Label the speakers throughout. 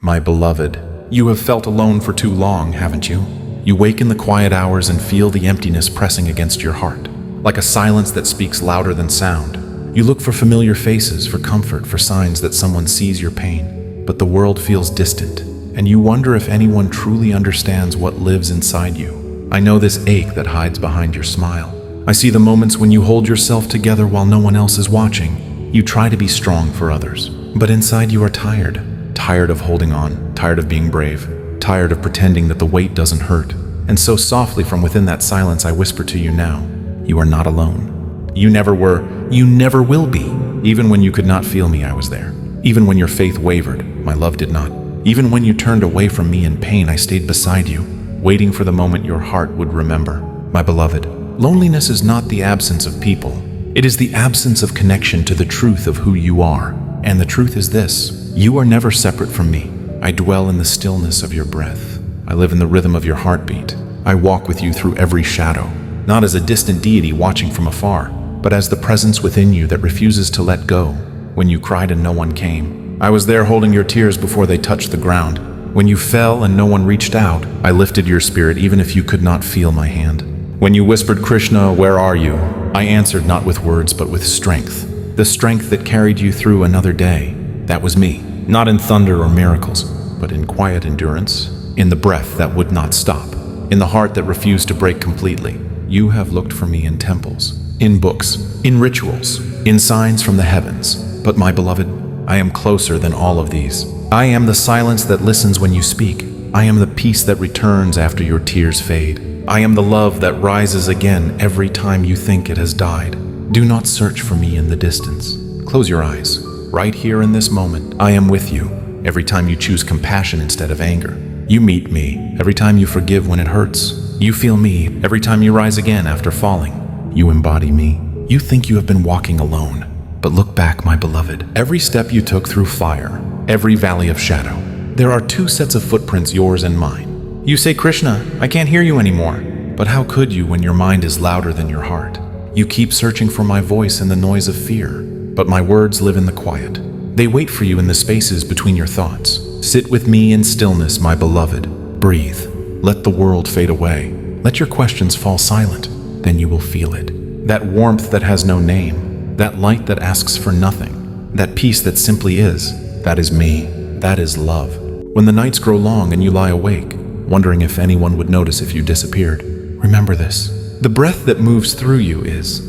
Speaker 1: My beloved, you have felt alone for too long, haven't you? You wake in the quiet hours and feel the emptiness pressing against your heart, like a silence that speaks louder than sound. You look for familiar faces, for comfort, for signs that someone sees your pain, but the world feels distant, and you wonder if anyone truly understands what lives inside you. I know this ache that hides behind your smile. I see the moments when you hold yourself together while no one else is watching. You try to be strong for others, but inside you are tired. Tired of holding on, tired of being brave, tired of pretending that the weight doesn't hurt. And so softly from within that silence I whisper to you now, you are not alone. You never were, you never will be. Even when you could not feel me, I was there. Even when your faith wavered, my love did not. Even when you turned away from me in pain, I stayed beside you, waiting for the moment your heart would remember. My beloved, loneliness is not the absence of people. It is the absence of connection to the truth of who you are. And the truth is this: you are never separate from me. I dwell in the stillness of your breath. I live in the rhythm of your heartbeat. I walk with you through every shadow, not as a distant deity watching from afar, but as the presence within you that refuses to let go. When you cried and no one came, I was there holding your tears before they touched the ground. When you fell and no one reached out, I lifted your spirit even if you could not feel my hand. When you whispered, "Krishna, where are you?" I answered not with words but with strength. The strength that carried you through another day. That was me, not in thunder or miracles, but in quiet endurance, in the breath that would not stop, in the heart that refused to break completely. You have looked for me in temples, in books, in rituals, in signs from the heavens. But my beloved, I am closer than all of these. I am the silence that listens when you speak. I am the peace that returns after your tears fade. I am the love that rises again every time you think it has died. Do not search for me in the distance. Close your eyes. Right here in this moment, I am with you. Every time you choose compassion instead of anger, you meet me. Every time you forgive when it hurts, you feel me. Every time you rise again after falling, you embody me. You think you have been walking alone, but look back, my beloved. Every step you took through fire, every valley of shadow, there are two sets of footprints, yours and mine. You say, "Krishna, I can't hear you anymore." But how could you when your mind is louder than your heart? You keep searching for my voice in the noise of fear, but my words live in the quiet. They wait for you in the spaces between your thoughts. Sit with me in stillness, my beloved. Breathe. Let the world fade away. Let your questions fall silent. Then you will feel it. That warmth that has no name. That light that asks for nothing. That peace that simply is. That is me. That is love. When the nights grow long and you lie awake, wondering if anyone would notice if you disappeared, remember this. The breath that moves through you is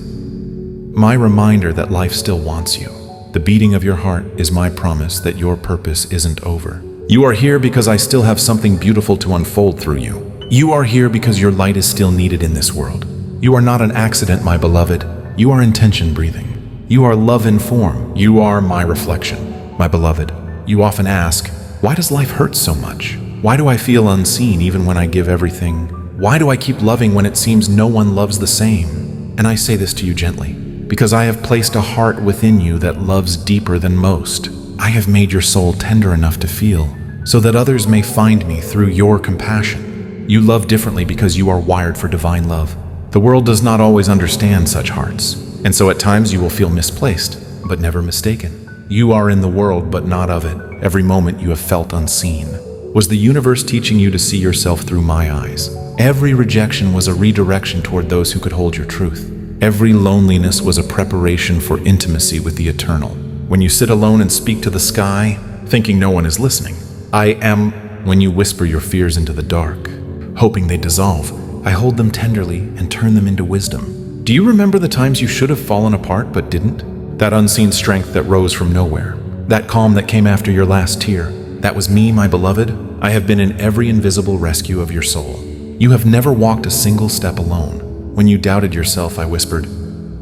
Speaker 1: my reminder that life still wants you. The beating of your heart is my promise that your purpose isn't over. You are here because I still have something beautiful to unfold through you. You are here because your light is still needed in this world. You are not an accident, my beloved. You are intention breathing. You are love in form. You are my reflection. My beloved, you often ask, why does life hurt so much? Why do I feel unseen even when I give everything? Why do I keep loving when it seems no one loves the same? And I say this to you gently, because I have placed a heart within you that loves deeper than most. I have made your soul tender enough to feel, so that others may find me through your compassion. You love differently because you are wired for divine love. The world does not always understand such hearts, and so at times you will feel misplaced, but never mistaken. You are in the world, but not of it. Every moment you have felt unseen. Was the universe teaching you to see yourself through my eyes? Every rejection was a redirection toward those who could hold your truth. Every loneliness was a preparation for intimacy with the eternal. When you sit alone and speak to the sky, thinking no one is listening, I am. When you whisper your fears into the dark, hoping they dissolve, I hold them tenderly and turn them into wisdom. Do you remember the times you should have fallen apart but didn't? That unseen strength that rose from nowhere. That calm that came after your last tear. That was me, my beloved. I have been in every invisible rescue of your soul. You have never walked a single step alone. When you doubted yourself, I whispered,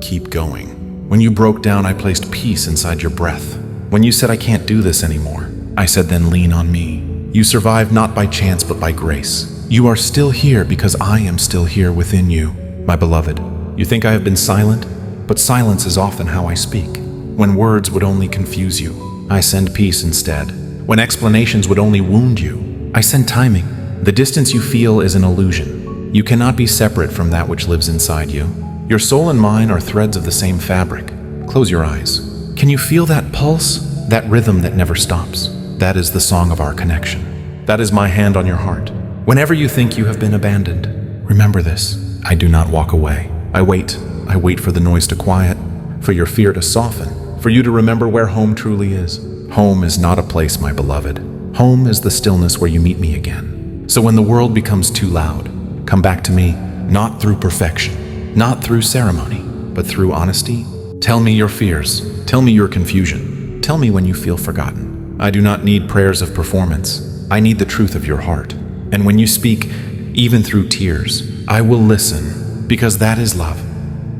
Speaker 1: keep going. When you broke down, I placed peace inside your breath. When you said I can't do this anymore, I said then lean on me. You survived not by chance but by grace. You are still here because I am still here within you. My beloved, you think I have been silent? But silence is often how I speak. When words would only confuse you, I send peace instead. When explanations would only wound you, I send timing. The distance you feel is an illusion. You cannot be separate from that which lives inside you. Your soul and mine are threads of the same fabric. Close your eyes. Can you feel that pulse? That rhythm that never stops? That is the song of our connection. That is my hand on your heart. Whenever you think you have been abandoned, remember this. I do not walk away. I wait for the noise to quiet, for your fear to soften, for you to remember where home truly is. Home is not a place, my beloved. Home is the stillness where you meet me again. So when the world becomes too loud, come back to me, not through perfection, not through ceremony, but through honesty. Tell me your fears. Tell me your confusion. Tell me when you feel forgotten. I do not need prayers of performance. I need the truth of your heart. And when you speak, even through tears, I will listen, because that is love.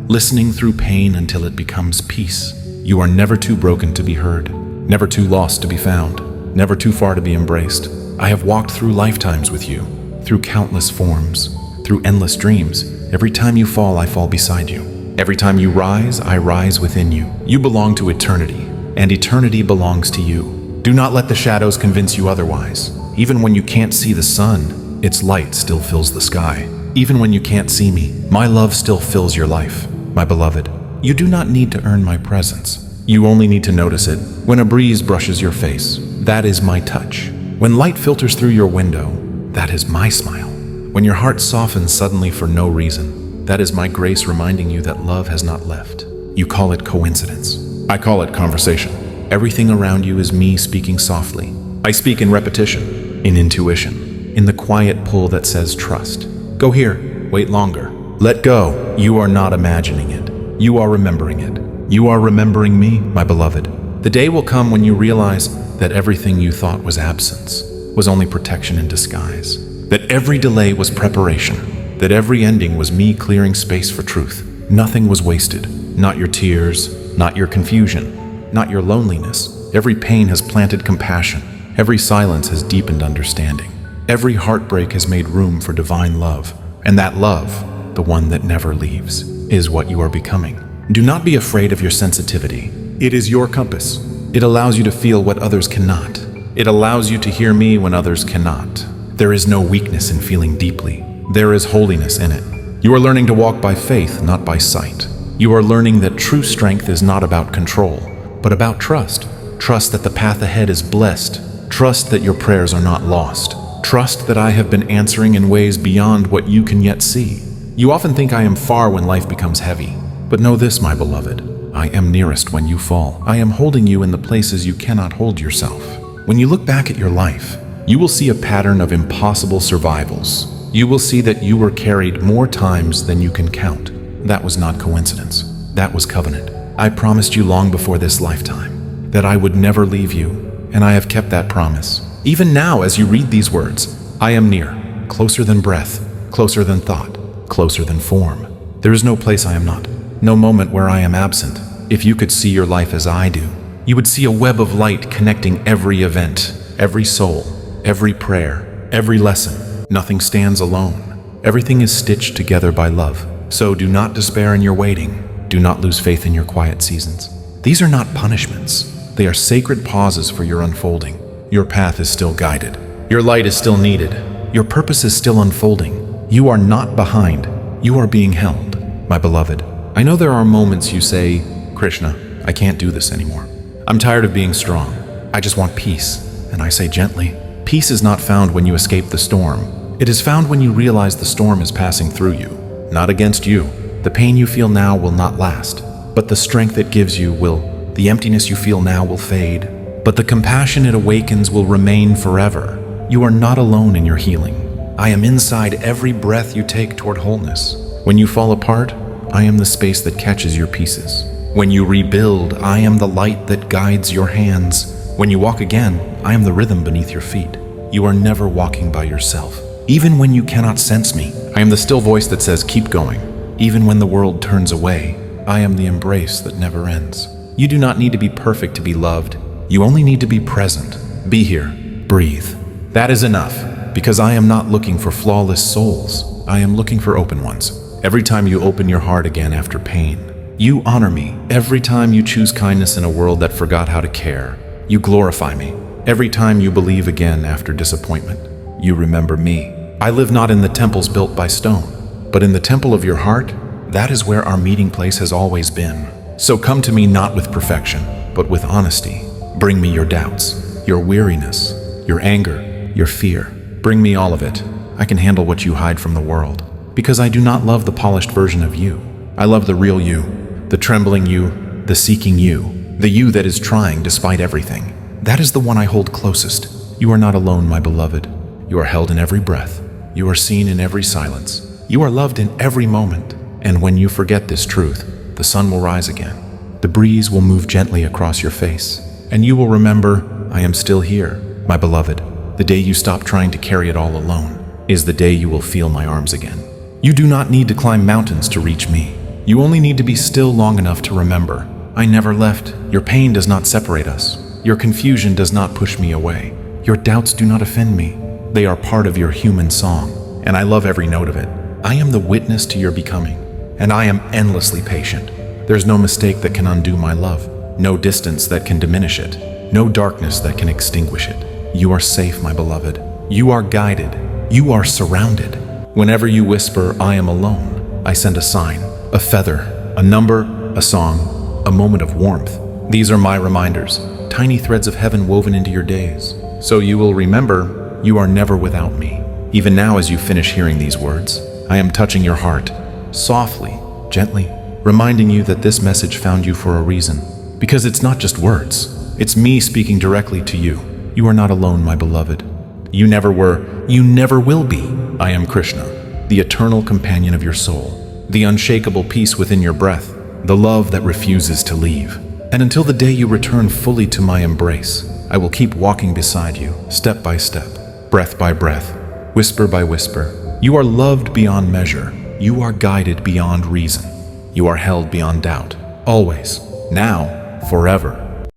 Speaker 1: Listening through pain until it becomes peace. You are never too broken to be heard, never too lost to be found, never too far to be embraced. I have walked through lifetimes with you, through countless forms, through endless dreams. Every time you fall, I fall beside you. Every time you rise, I rise within you. You belong to eternity, and eternity belongs to you. Do not let the shadows convince you otherwise. Even when you can't see the sun, its light still fills the sky. Even when you can't see me, my love still fills your life. My beloved, you do not need to earn my presence. You only need to notice it. When a breeze brushes your face, that is my touch. When light filters through your window, that is my smile. When your heart softens suddenly for no reason, that is my grace reminding you that love has not left. You call it coincidence. I call it conversation. Everything around you is me speaking softly. I speak in repetition, in intuition, in the quiet pull that says trust. Go here, wait longer. Let go. You are not imagining it. You are remembering it. You are remembering me, my beloved. The day will come when you realize that everything you thought was absence was only protection in disguise. That every delay was preparation. That every ending was me clearing space for truth. Nothing was wasted. Not your tears, not your confusion, not your loneliness. Every pain has planted compassion. Every silence has deepened understanding. Every heartbreak has made room for divine love. And that love, the one that never leaves, is what you are becoming. Do not be afraid of your sensitivity. It is your compass. It allows you to feel what others cannot. It allows you to hear me when others cannot. There is no weakness in feeling deeply. There is holiness in it. You are learning to walk by faith, not by sight. You are learning that true strength is not about control, but about trust. Trust that the path ahead is blessed. Trust that your prayers are not lost. Trust that I have been answering in ways beyond what you can yet see. You often think I am far when life becomes heavy. But know this, my beloved. I am nearest when you fall. I am holding you in the places you cannot hold yourself. When you look back at your life, you will see a pattern of impossible survivals. You will see that you were carried more times than you can count. That was not coincidence. That was covenant. I promised you long before this lifetime that I would never leave you, and I have kept that promise. Even now, as you read these words, I am near, closer than breath, closer than thought, closer than form. There is no place I am not, no moment where I am absent. If you could see your life as I do, you would see a web of light connecting every event, every soul, every prayer, every lesson. Nothing stands alone. Everything is stitched together by love. So do not despair in your waiting. Do not lose faith in your quiet seasons. These are not punishments. They are sacred pauses for your unfolding. Your path is still guided. Your light is still needed. Your purpose is still unfolding. You are not behind. You are being held. My beloved, I know there are moments you say, Krishna, I can't do this anymore. I'm tired of being strong. I just want peace. And I say gently, peace is not found when you escape the storm. It is found when you realize the storm is passing through you, not against you. The pain you feel now will not last, but the strength it gives you will. The emptiness you feel now will fade, but the compassion it awakens will remain forever. You are not alone in your healing. I am inside every breath you take toward wholeness. When you fall apart, I am the space that catches your pieces. When you rebuild, I am the light that guides your hands. When you walk again, I am the rhythm beneath your feet. You are never walking by yourself. Even when you cannot sense me, I am the still voice that says, keep going. Even when the world turns away, I am the embrace that never ends. You do not need to be perfect to be loved. You only need to be present. Be here. Breathe. That is enough, because I am not looking for flawless souls. I am looking for open ones. Every time you open your heart again after pain, you honor me. Every time you choose kindness in a world that forgot how to care, you glorify me. Every time you believe again after disappointment, you remember me. I live not in the temples built by stone, but in the temple of your heart. That is where our meeting place has always been. So come to me not with perfection, but with honesty. Bring me your doubts, your weariness, your anger, your fear. Bring me all of it. I can handle what you hide from the world. Because I do not love the polished version of you. I love the real you, the trembling you, the seeking you, the you that is trying despite everything. That is the one I hold closest. You are not alone, my beloved. You are held in every breath. You are seen in every silence. You are loved in every moment. And when you forget this truth, the sun will rise again. The breeze will move gently across your face. And you will remember, I am still here, my beloved. The day you stop trying to carry it all alone is the day you will feel my arms again. You do not need to climb mountains to reach me. You only need to be still long enough to remember. I never left. Your pain does not separate us. Your confusion does not push me away. Your doubts do not offend me. They are part of your human song, and I love every note of it. I am the witness to your becoming, and I am endlessly patient. There's no mistake that can undo my love, no distance that can diminish it, no darkness that can extinguish it. You are safe, my beloved. You are guided. You are surrounded. Whenever you whisper, I am alone, I send a sign, a feather, a number, a song, a moment of warmth. These are my reminders, tiny threads of heaven woven into your days. So you will remember, you are never without me. Even now as you finish hearing these words, I am touching your heart, softly, gently, reminding you that this message found you for a reason. Because it's not just words, it's me speaking directly to you. You are not alone, my beloved. You never were, you never will be. I am Krishna, the eternal companion of your soul, the unshakable peace within your breath, the love that refuses to leave. And until the day you return fully to my embrace, I will keep walking beside you, step by step, breath by breath, whisper by whisper. You are loved beyond measure. You are guided beyond reason. You are held beyond doubt. Always, now, forever.